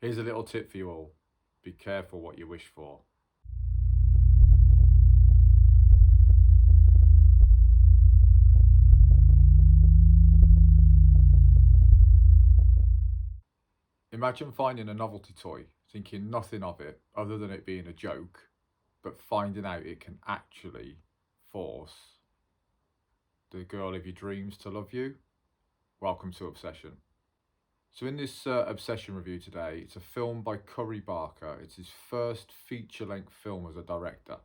Here's a little tip for you all. Be careful what you wish for. Imagine finding a novelty toy, thinking nothing of it other than it being a joke, but finding out it can actually force the girl of your dreams to love you. Welcome to Obsession. So in this Obsession review today, it's a film by Curry Barker. It's his first feature-length film as a director.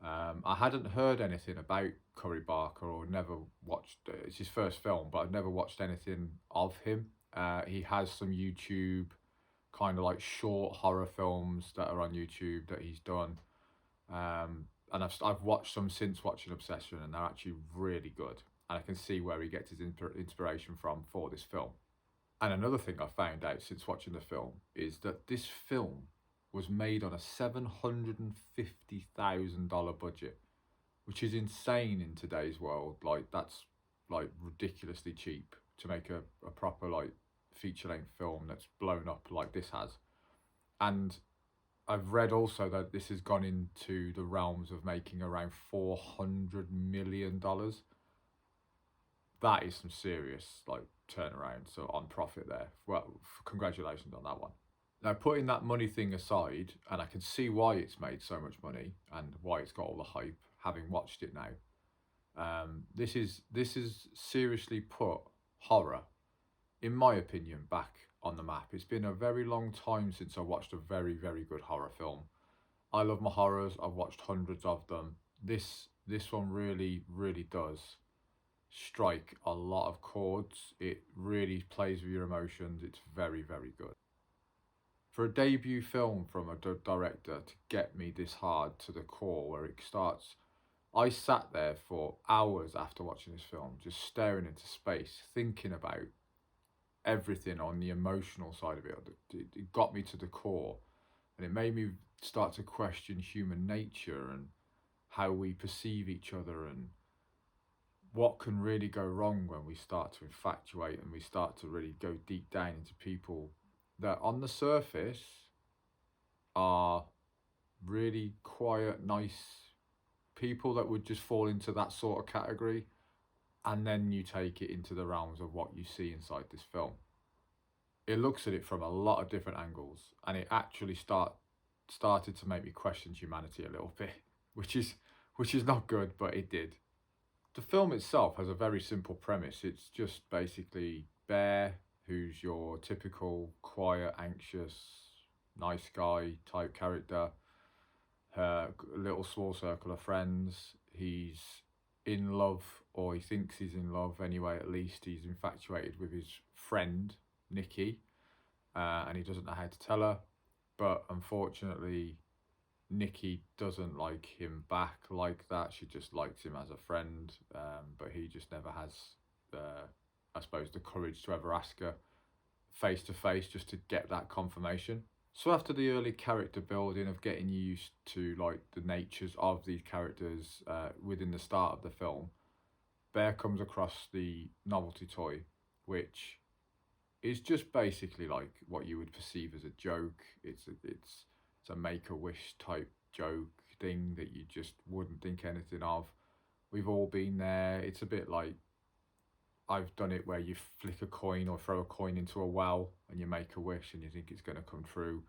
I hadn't heard anything about Curry Barker or never watched, it's his first film, but I've never watched anything of him. He has some YouTube kind of like short horror films that are on YouTube that he's done. And I've watched some since watching Obsession, and they're actually really good. And I can see where he gets his inspiration from for this film. And another thing I found out since watching the film is that this film was made on a $750,000 budget, which is insane in today's world. Like, that's like ridiculously cheap to make a proper like feature length film that's blown up like this has. And I've read also that this has gone into the realms of making around $400 million. That is some serious like turnaround, so on profit there. Well, congratulations on that one. Now, putting that money thing aside, and I can see why it's made so much money and why it's got all the hype, having watched it now. This is seriously put horror, in my opinion, back on the map. It's been a very long time since I watched a very, very good horror film. I love my horrors. I've watched hundreds of them. This one really, really does strike a lot of chords. It really plays with your emotions. It's very, very good. For a debut film from a director to get me this hard to the core where it starts, I sat there for hours after watching this film, just staring into space, thinking about everything on the emotional side of it. It got me to the core, and it made me start to question human nature and how we perceive each other, and what can really go wrong when we start to infatuate and we start to really go deep down into people that on the surface are really quiet, nice people that would just fall into that sort of category. And then you take it into the realms of what you see inside this film. It looks at it from a lot of different angles, and it actually started to make me question humanity a little bit, which is not good, but it did. The film itself has a very simple premise. It's just basically Bear, who's your typical quiet, anxious, nice guy type character, her little small circle of friends. He's in love, or he thinks he's in love anyway, at least. He's infatuated with his friend, Nikki, and he doesn't know how to tell her. But unfortunately, Nikki doesn't like him back like that. She just likes him as a friend, but he just never has, I suppose, the courage to ever ask her face to face just to get that confirmation. So after the early character building of getting used to like the natures of these characters within the start of the film, Bear comes across the novelty toy, which is just basically like what you would perceive as a joke. It's a make-a-wish type joke thing that you just wouldn't think anything of. We've all been there. It's a bit like, I've done it where you flick a coin or throw a coin into a well and you make a wish and you think it's going to come true.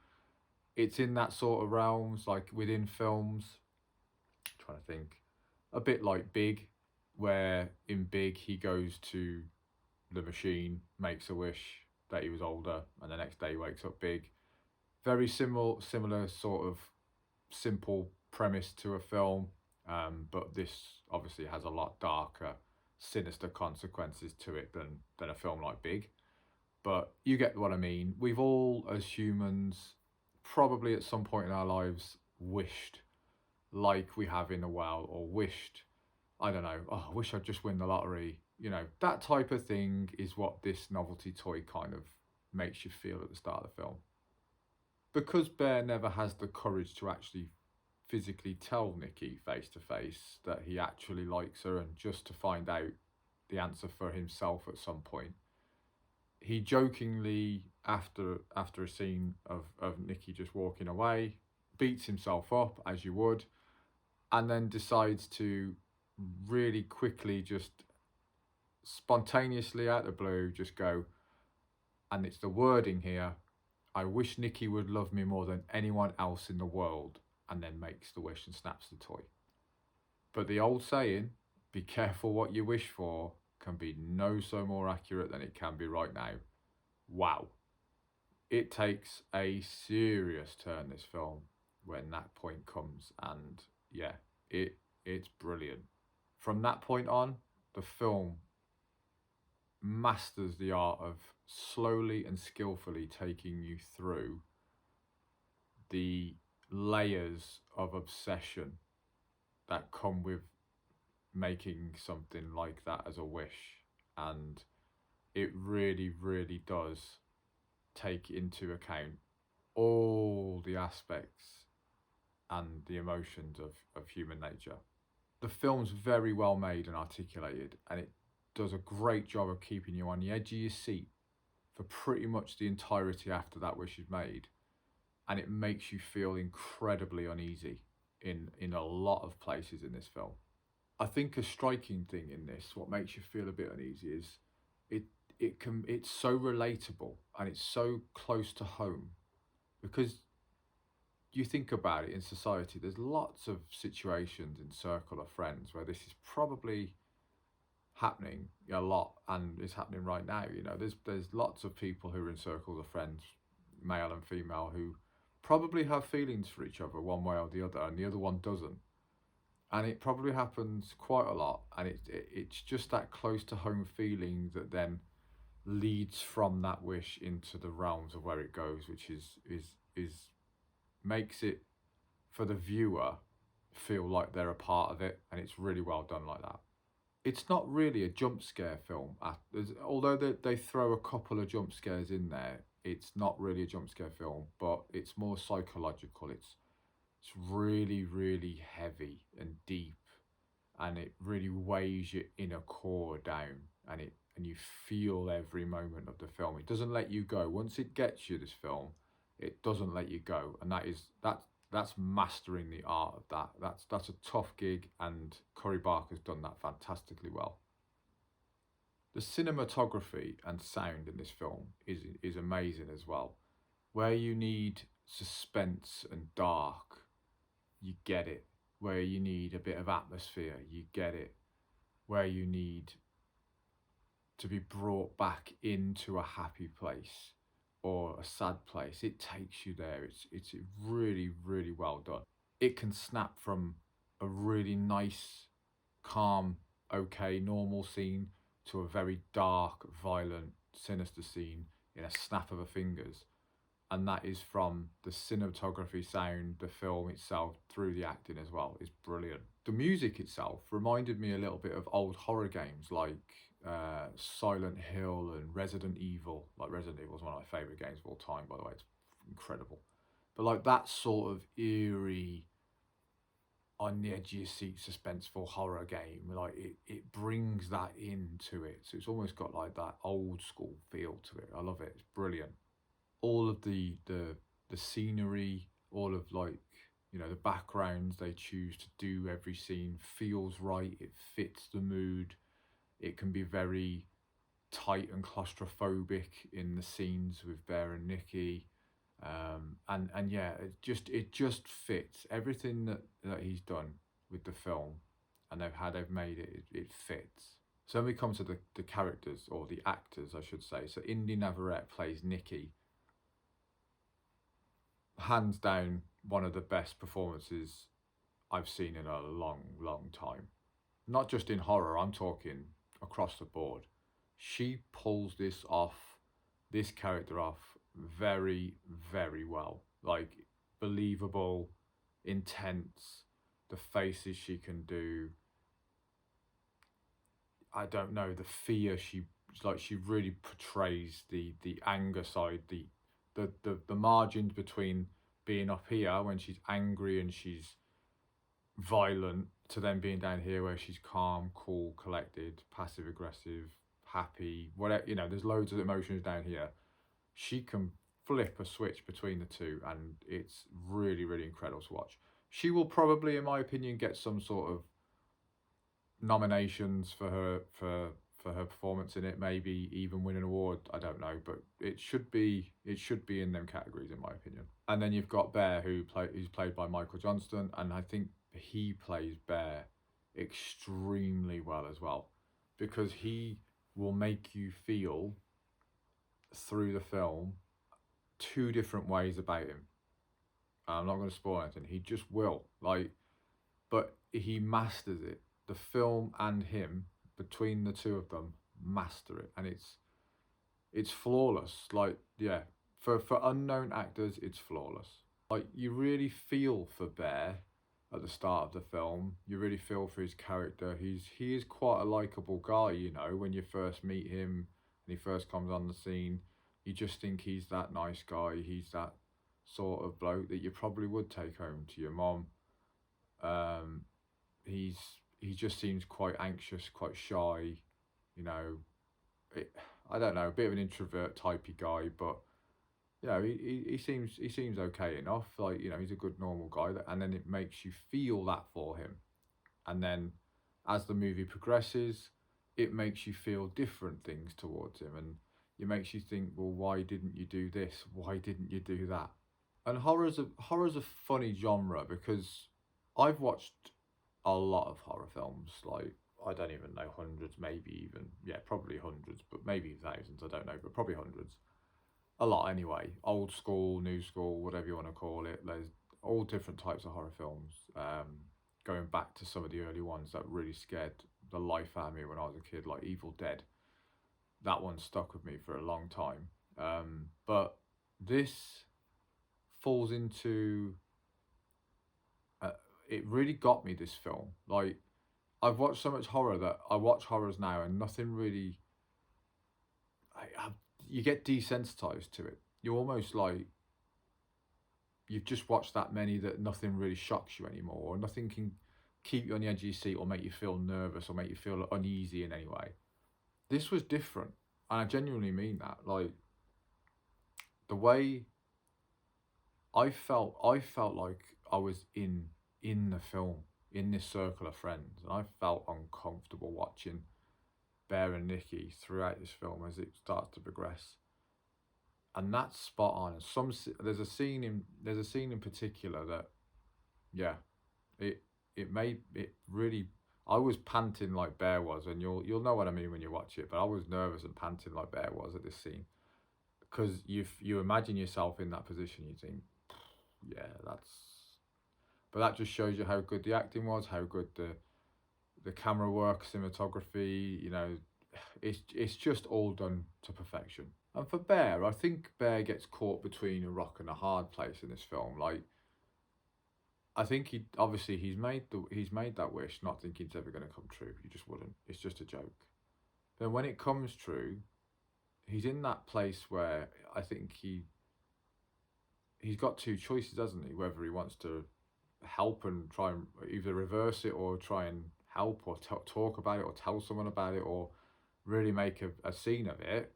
It's in that sort of realms, like within films. I'm trying to think. A bit like Big, where in Big he goes to the machine, makes a wish that he was older, and the next day he wakes up big. Very similar sort of simple premise to a film, but this obviously has a lot darker, sinister consequences to it than a film like Big. But you get what I mean. We've all, as humans, probably at some point in our lives, wished like we have in a well, or wished, I don't know, oh, I wish I'd just win the lottery. You know, that type of thing is what this novelty toy kind of makes you feel at the start of the film. Because Bear never has the courage to actually physically tell Nikki face to face that he actually likes her, and just to find out the answer for himself at some point, he jokingly, after a scene of Nikki just walking away, beats himself up as you would, and then decides to really quickly, just spontaneously out of the blue, just go, and it's the wording here, I wish Nikki would love me more than anyone else in the world, and then makes the wish and snaps the toy. But the old saying, be careful what you wish for, can be no so more accurate than it can be right now. Wow. It takes a serious turn, this film, when that point comes, and yeah, it's brilliant. From that point on, the film masters the art of slowly and skillfully taking you through the layers of obsession that come with making something like that as a wish. And it really, really does take into account all the aspects and the emotions of human nature. The film's very well made and articulated, and it does a great job of keeping you on the edge of your seat for pretty much the entirety after that wish is made. And it makes you feel incredibly uneasy in a lot of places in this film. I think a striking thing in this, what makes you feel a bit uneasy, is it's so relatable and it's so close to home, because you think about it in society, there's lots of situations in circle of friends where this is probably happening a lot, and it's happening right now. You know, there's lots of people who are in circles of friends, male and female, who probably have feelings for each other one way or the other, and the other one doesn't. And it probably happens quite a lot, and it's just that close to home feeling that then leads from that wish into the realms of where it goes, which is makes it, for the viewer, feel like they're a part of it, and it's really well done like that. It's not really a jump scare film, although they throw a couple of jump scares in there. It's not really a jump scare film, but it's more psychological. It's really, really heavy and deep, and it really weighs your inner core down, and you feel every moment of the film. It doesn't let you go. Once it gets you, this film, it doesn't let you go, and that's mastering the art of that. That's a tough gig, and Curry Barker's done that fantastically well. The cinematography and sound in this film is amazing as well. Where you need suspense and dark, you get it. Where you need a bit of atmosphere, you get it. Where you need to be brought back into a happy place or a sad place, it takes you there. It's really, really well done. It can snap from a really nice, calm, okay, normal scene to a very dark, violent, sinister scene in a snap of a fingers. And that is from the cinematography, sound, the film itself, through the acting as well, is brilliant. The music itself reminded me a little bit of old horror games like Silent Hill and Resident Evil. Like, Resident Evil is one of my favourite games of all time, by the way. It's incredible. But like that sort of eerie, on the edge of your seat, suspenseful horror game, like it brings that into it. So it's almost got like that old school feel to it. I love it. It's brilliant. All of the scenery, all of, like, you know, the backgrounds they choose to do every scene feels right. It fits the mood. It can be very tight and claustrophobic in the scenes with Bear and Nikki, and yeah, it just fits everything that he's done with the film, and they've made it. It fits. So when we come to the characters, or the actors, I should say. So Inde Navarrette plays Nikki. Hands down, one of the best performances I've seen in a long, long time. Not just in horror, I'm talking across the board. She pulls this character off very, very well. Like, believable, intense, the faces she can do. I don't know, the fear she really portrays the anger side, the margins between being up here when she's angry and she's violent, to then being down here where she's calm, cool, collected, passive aggressive, happy, whatever, you know, there's loads of emotions down here. She can flip a switch between the two, and it's really, really incredible to watch. She will probably, in my opinion, get some sort of nominations for her performance in it, maybe even win an award. I don't know, but it should be in them categories, in my opinion. And then you've got Bear, who's played by Michael Johnston, and I think he plays Bear extremely well as well, because he will make you feel through the film two different ways about him. I'm not going to spoil anything. He just will, like, but he masters it. The film and him, between the two of them, master it, and it's flawless. Like, yeah, for unknown actors, it's flawless. Like, you really feel for Bear at the start of the film. You really feel for his character. He is quite a likable guy, you know, when you first meet him and he first comes on the scene. You just think he's that nice guy. He's that sort of bloke that you probably would take home to your mom. He just seems quite anxious, quite shy, you know. I don't know, a bit of an introvert typey guy, but you know, he seems okay enough. Like, you know, he's a good normal guy, and then it makes you feel that for him. And then as the movie progresses, it makes you feel different things towards him, and it makes you think, well, why didn't you do this? Why didn't you do that? And horror's a funny genre, because I've watched a lot of horror films. Like, I don't even know, hundreds, maybe even, yeah, probably hundreds, but maybe thousands, I don't know, but probably hundreds. A lot anyway. Old school, new school, whatever you want to call it. There's all different types of horror films. Going back to some of the early ones that really scared the life out of me when I was a kid, like Evil Dead. That one stuck with me for a long time. But this falls into... it really got me, this film. Like, I've watched so much horror that I watch horrors now and nothing really... you get desensitized to it. You're almost like you've just watched that many that nothing really shocks you anymore, or nothing can keep you on the edge of your seat or make you feel nervous or make you feel uneasy in any way. This was different, and I genuinely mean that. Like, the way I felt like I was in the film, in this circle of friends, and I felt uncomfortable watching Bear and Nikki throughout this film as it starts to progress. And that's spot on. And there's a scene in particular that, yeah, it made it really... I was panting like Bear was, and you'll know what I mean when you watch it. But I was nervous and panting like Bear was at this scene, because you imagine yourself in that position. You think, yeah, that's... But that just shows you how good the acting was, how good the camera work, cinematography. You know, it's just all done to perfection. And for Bear, I think Bear gets caught between a rock and a hard place in this film. Like, I think he's made that wish, not thinking it's ever going to come true. You just wouldn't. It's just a joke. Then when it comes true, he's in that place where I think he's got two choices, hasn't he? Whether he wants to help and try and either reverse it, or try and help, or talk about it, or tell someone about it, or really make a scene of it,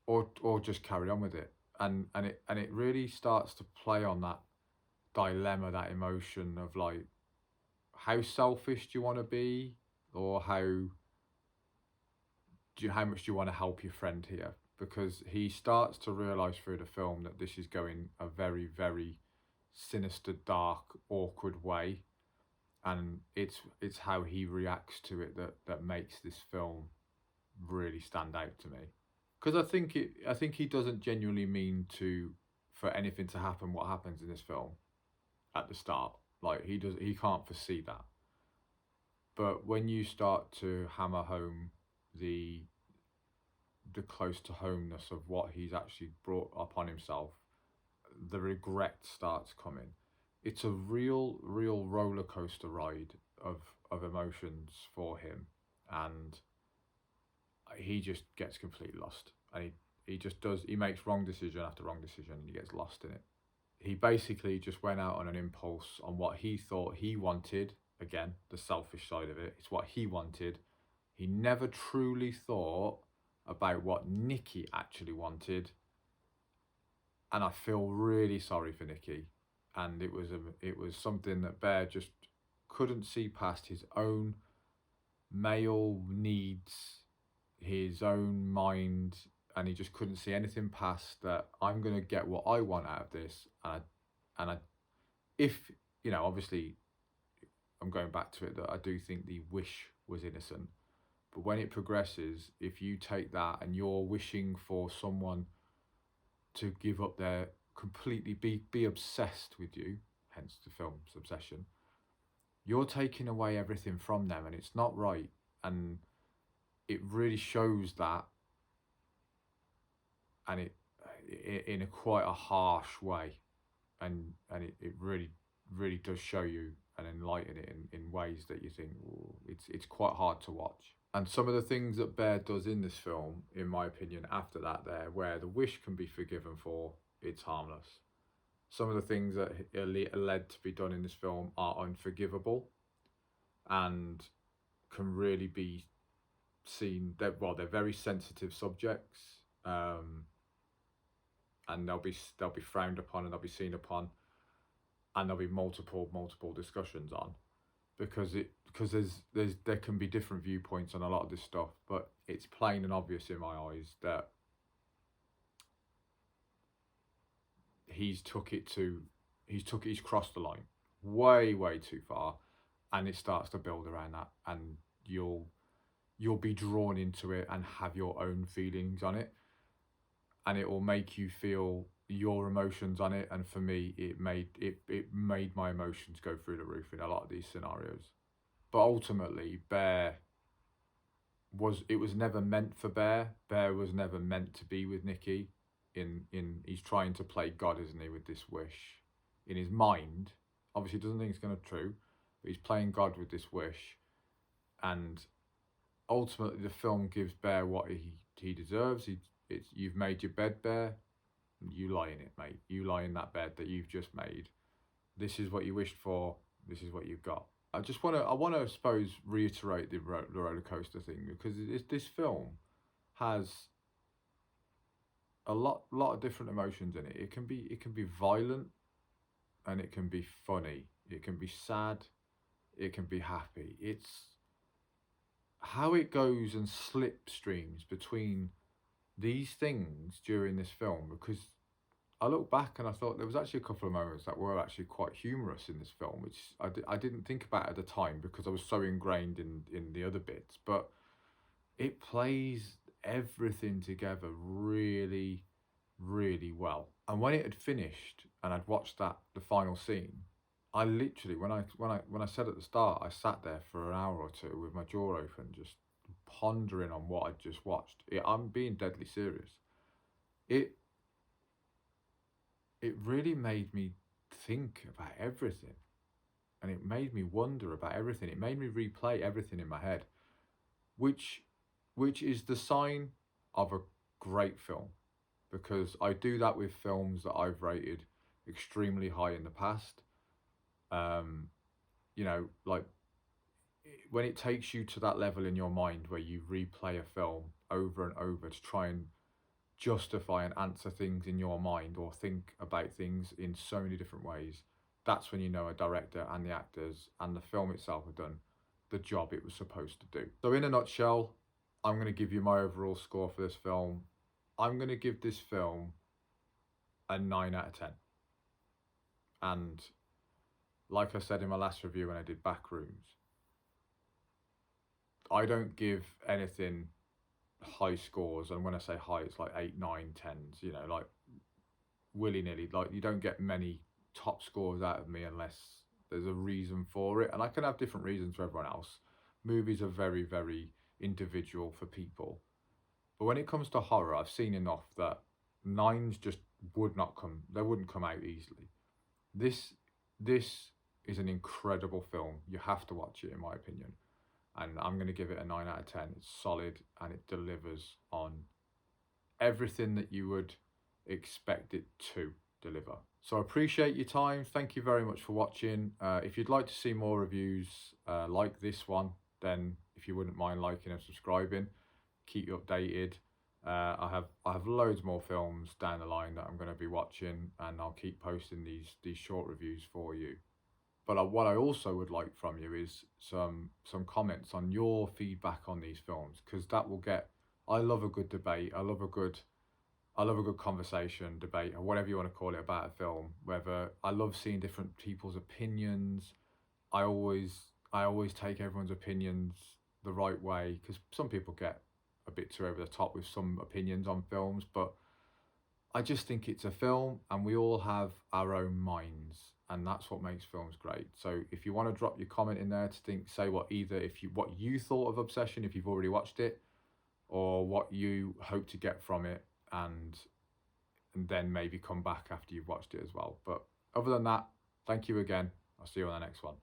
or just carry on with it. And it really starts to play on that dilemma, that emotion of, like, how selfish do you want to be, or how much do you want to help your friend here? Because he starts to realise through the film that this is going a very, very sinister, dark, awkward way, and it's how he reacts to it that makes this film really stand out to me. Because I think he doesn't genuinely mean for anything to happen what happens in this film at the start. Like, he can't foresee that. But when you start to hammer home the close to homeness of what he's actually brought upon himself, the regret starts coming. It's a real roller coaster ride of emotions for him, and he just gets completely lost, and he makes wrong decision after wrong decision, and he gets lost in it. He basically just went out on an impulse on what he thought he wanted. Again, the selfish side of it. It's what he wanted, He never truly thought about what Nikki actually wanted, and I feel really sorry for Nikki. And it was something that Bear just couldn't see past his own male needs, his own mind, and he just couldn't see anything past that. I'm gonna get what I want out of this, and I, if obviously, I'm going back to it that I do think the wish was innocent, but when it progresses, if you take that and you're wishing for someone to give up their completely be obsessed with you, hence the film's obsession, you're taking away everything from them, and it's not right. And it really shows that, and it in a quite a harsh way, and it really does show you and enlighten it in ways that you think, "Ooh," it's quite hard to watch. And some of the things that Bear does in this film, in my opinion, after that, there where the wish can be forgiven for, it's harmless. Some of the things that are led to be done in this film are unforgivable, and can really be seen. They're very sensitive subjects, and they'll be frowned upon, and they'll be seen upon, and there'll be multiple discussions on, because there can be different viewpoints on a lot of this stuff, but it's plain and obvious in my eyes that he's crossed the line way too far, and it starts to build around that, and you'll be drawn into it and have your own feelings on it, and it will make you feel your emotions on it. And for me, it made my emotions go through the roof in a lot of these scenarios. But ultimately, Bear was never meant for Bear. Bear was never meant to be with Nikki. He's trying to play God, isn't he, with this wish in his mind. Obviously, he doesn't think it's going to be true, but he's playing God with this wish, and ultimately, the film gives Bear what he deserves. You've made your bed, Bear. You lie in it, mate. You lie in that bed that you've just made. This is what you wished for. This is what you've got. I want to, I suppose, reiterate the roller coaster thing, because this film has a lot of different emotions in it. It can be violent, and it can be funny. It can be sad. It can be happy. It's how it goes and slipstreams between these things during this film, because I look back and I thought there was actually a couple of moments that were actually quite humorous in this film, which I didn't think about at the time because I was so ingrained in the other bits. But it plays everything together really well. And when it had finished and I'd watched the final scene, I literally, when I said at the start, I sat there for an hour or two with my jaw open, just pondering on what I'd just watched. I'm being deadly serious. It really made me think about everything, and it made me wonder about everything. It made me replay everything in my head, which is the sign of a great film, because I do that with films that I've rated extremely high in the past. Like when it takes you to that level in your mind where you replay a film over and over to try and justify and answer things in your mind, or think about things in so many different ways, that's when you know a director and the actors and the film itself have done the job it was supposed to do. So in a nutshell, I'm going to give you my overall score for this film. I'm going to give this film a 9 out of 10. And like I said in my last review when I did Backrooms, I don't give anything high scores, and when I say high, it's like 8, 9, 10s, like willy-nilly. Like, you don't get many top scores out of me unless there's a reason for it, and I can have different reasons for everyone else. Movies are very individual for people, but when it comes to horror, I've seen enough that 9s just wouldn't come out easily. This is an incredible film. You have to watch it, in my opinion. And I'm going to give it a 9 out of 10. It's solid, and it delivers on everything that you would expect it to deliver. So I appreciate your time. Thank you very much for watching. If you'd like to see more reviews like this one, then if you wouldn't mind liking and subscribing, keep you updated. I have loads more films down the line that I'm going to be watching, and I'll keep posting these short reviews for you. But what I also would like from you is some comments on your feedback on these films, because that will get. I love a good debate. I love a good conversation, debate, or whatever you want to call it about a film. Whether I love seeing different people's opinions. I always take everyone's opinions the right way, because some people get a bit too over the top with some opinions on films, but I just think it's a film and we all have our own minds, and that's what makes films great. So if you want to drop your comment in there to say what you thought of Obsession if you've already watched it, or what you hope to get from it, and then maybe come back after you've watched it as well. But other than that, thank you again. I'll see you on the next one.